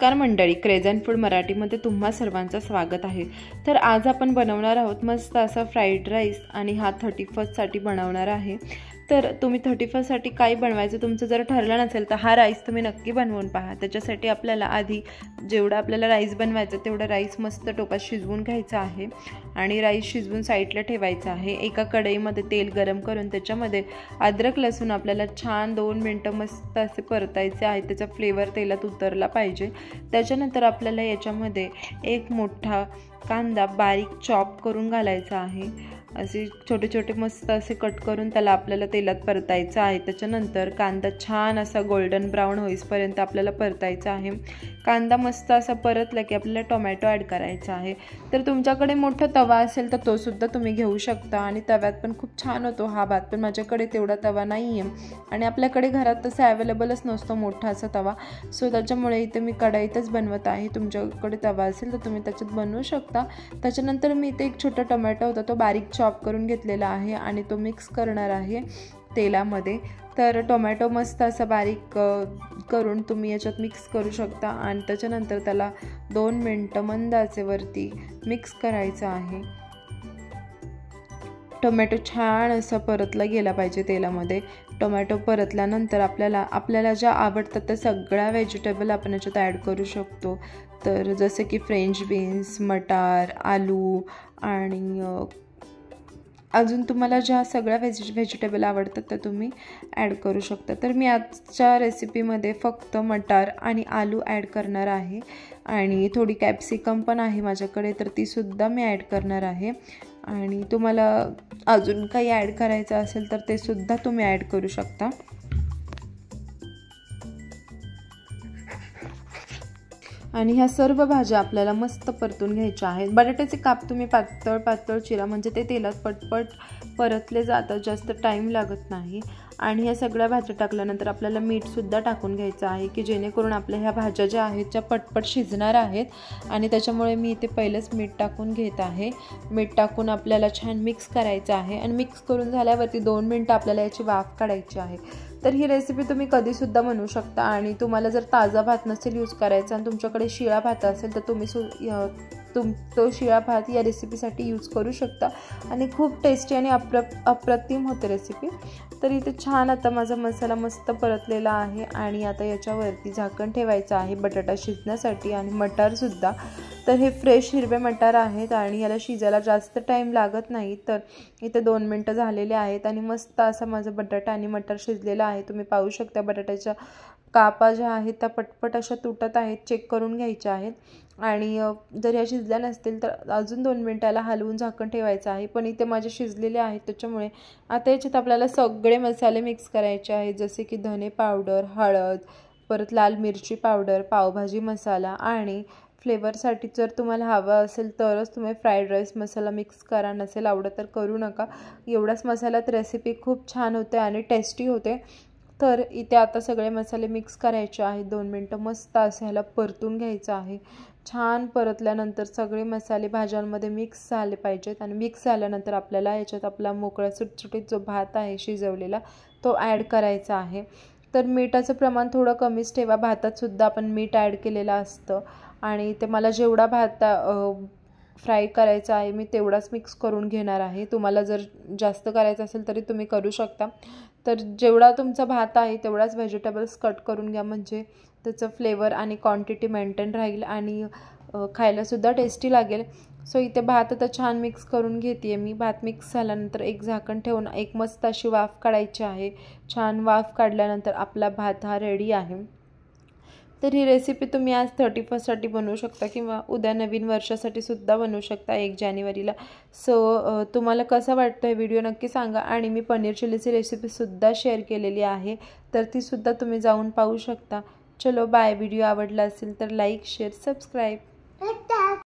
नमस्कार मंडळी, क्रेझेंट फूड मराठीमध्ये तुम्हा सर्वांचं स्वागत आहे। तर आज आपण बनवणार आहोत मस्त असा फ्राईड राईस आणि हा 31st साठी बनवणार आहे। तर तुम्ही 31st साठी काय बनवायचं तुमचं जर ठरलं नसेल तर हा राईस तुम्ही नक्की बनवून पहा। त्याच्यासाठी आपल्याला आधी जेवढा आपल्याला राईस बनवायचं तेवढा राईस मस्त टोपात शिजवून घ्यायचा आहे आणि राईस शिजवून साईडला ठेवायचा आहे। एका कढईमध्ये तेल गरम करून त्याच्यामध्ये अद्रक लसूण आपल्याला छान 2 मिनिटं मस्त असे परतायचे आहे, त्याचा फ्लेवर तेलात उतरला पाहिजे। त्याच्यानंतर आपल्याला याच्यामध्ये एक मोठा कांदा बारीक चॉप करून घालायचा आहे। असे छोटे छोटे मस्त असे कट करून त्याला आपल्याला तेलात परतायचं आहे। त्याच्यानंतर कांदा छान असा गोल्डन ब्राऊन होईपर्यंत आपल्याला परतायचा आहे। कांदा मस्त असा परतला की आपल्याला टोमॅटो ॲड करायचा आहे। तर तुमच्याकडे मोठा तवा असेल तर तो सुद्धा तुम्ही घेऊ शकता आणि तव्यात पण खूप छान होतो हा भात, पण माझ्याकडे तेवढा तवा नाही आहे आणि आपल्याकडे घरात तसा अवेलेबलच नसतो मोठा असा तवा, सो त्याच्यामुळे इथे मी कढईतच बनवत आहे। तुमच्याकडे तवा असेल तर तुम्ही त्याच्यात बनवू शकता। त्याच्यानंतर मी इथे एक छोटा टोमॅटो होता तो बारीक चॉप करून घेतलेला आहे आणि तो मिक्स करणार आहे तेलामध्ये। तर टोमॅटो मस्त असा बारीक करून तुम्ही याच्यात मिक्स करू शकता आणि त्याच्यानंतर त्याला 2 मिनिटं मंद आचेवरती मिक्स करायचं आहे। टोमॅटो छान असा परतला गेला पाहिजे तेलामध्ये। टोमॅटो परतल्यानंतर आपल्याला ज्या आवडतात त्या सगळ्या व्हेजिटेबल आपण याच्यात ॲड करू शकतो। तर जसे की फ्रेंच बीन्स, मटार, आलू आणि अजून तुम्हाला ज्या सगळ्या व्हेजिटेबल आवडतात त्या तुम्ही ॲड करू शकता। तर मी आजच्या रेसिपीमध्ये फक्त मटार आणि आलू ॲड करणार आहे आणि थोडी कॅप्सिकम पण आहे माझ्याकडे, तर तीसुद्धा मी ॲड करणार आहे। आणि तुम्हाला अजून काही ॲड करायचं असेल तर ते सुद्धा तुम्ही ॲड करू शकता। आणि ह्या सर्व भाज्या आपल्याला मस्त परतून घ्यायच्या आहेत। बटाट्याचे काप तुम्ही पातळ पातळ चिरा, म्हणजे ते तेलात पटपट परतले जातात, जास्त टाईम लागत नाही। आणि ह्या सगळ्या भाज्या टाकल्यानंतर आपल्याला मीठसुद्धा टाकून घ्यायचं आहे की जेणेकरून आपल्या ह्या भाज्या ज्या आहेत त्या पटपट शिजणार आहेत आणि त्याच्यामुळे मी इथे पहिलंच मीठ टाकून घेत आहे। मीठ टाकून आपल्याला छान मिक्स करायचं आहे आणि मिक्स करून झाल्यावरती 2 मिनिटं आपल्याला याची वाफ काढायची आहे। तर ही रेसिपी तुम्ही कधीसुद्धा बनवू शकता आणि तुम्हाला जर ताजा भात नसेल यूज करायचा आणि तुमच्याकडे शिळा भात असेल तर तुम्ही तो शिळा भात या रेसिपीसाठी यूज करू शकता आणि खूप टेस्टी आणि अप्रतिम होते रेसिपी। तर इथे छान आता माझा मसाला मस्त परतलेला आहे आणि आता याच्यावरती झाकण ठेवायचं आहे बटाटा शिजण्यासाठी आणि मटारसुद्धा। तर हे फ्रेश हिरवे मटार आहेत आणि याला शिजायला जास्त टाईम लागत नाही। तर इथे 2 मिनिटं झालेले आहेत आणि मस्त असा माझा बटाटा आणि मटार शिजलेला आहे। तुम्ही पाहू शकता बटाट्याच्या कापा ज्या आहेत त्या पटपट अशा तुटत आहेत, चेक करून घ्यायच्या आहेत। आणि जर ह्या शिजल्या नसतील तर अजून 2 मिनिटाला हलवून झाकण ठेवायचं आहे, पण इथे माझे शिजलेले आहेत। त्याच्यामुळे आता याच्यात आपल्याला सगळे मसाले मिक्स करायचे आहेत, जसे की धने पावडर, हळद, परत लाल मिरची पावडर, पावभाजी मसाला आणि फ्लेवरसाठी जर तुम्हाला हवं असेल तरच तुम्ही फ्राईड राईस मसाला मिक्स करा, नसेल आवडत तर करू नका। एवढाच मसाल्यात रेसिपी खूप छान होते आणि टेस्टी होते। तर इथे आता सगळे मसाले मिक्स करायचे आहेत, 2 मिनिटं मस्त असं ह्याला परतून घ्यायचं आहे। छान परतल्यानंतर सगळे मसाले भाज्यांमध्ये मिक्स झाले पाहिजेत आणि मिक्स झाल्यानंतर आपल्याला याच्यात आपला मोकळा सुटसुटीत जो भात आहे शिजवलेला तो ॲड करायचा आहे। तर मीठाचं प्रमाण थोडं कमीच ठेवा, भातातसुद्धा आपण मीठ ॲड केलेलं असतं आणि इथे मला जेवढा भात फ्राय करायचा आहे मी तेवढाच मिक्स करून घेणार आहे। तुम्हाला जर जास्त करायचं असेल तरी तुम्ही करू शकता। तर जेवढा तुमचा भात आहे तेवढाच व्हेजिटेबल्स कट करून घ्या, म्हणजे त्याचं फ्लेवर आणि क्वांटिटी मेंटेन राहील आणि खायलासुद्धा टेस्टी लागेल। सो इथे भात आता छान मिक्स करून घेते मी। भात मिक्स झाल्यानंतर एक झाकण ठेवून एक मस्त अशी वाफ काढायची आहे। छान वाफ काढल्यानंतर आपला भात हा रेडी आहे। तर ही रेसिपी तुम्ही आज 31st साठी बनवू शकता किंवा उद्या नवीन वर्षासाठी सुद्धा बनवू शकता 1 जानेवारीला। सो तुम्हाला कसं वाटतं हे व्हिडिओ नक्की सांगा आणि मी पनीर चिलीची रेसिपीसुद्धा शेअर केलेली आहे, तर तीसुद्धा तुम्ही जाऊन पाहू शकता। चलो बाय। व्हिडिओ आवडला असेल तर लाईक, शेअर, सबस्क्राईब।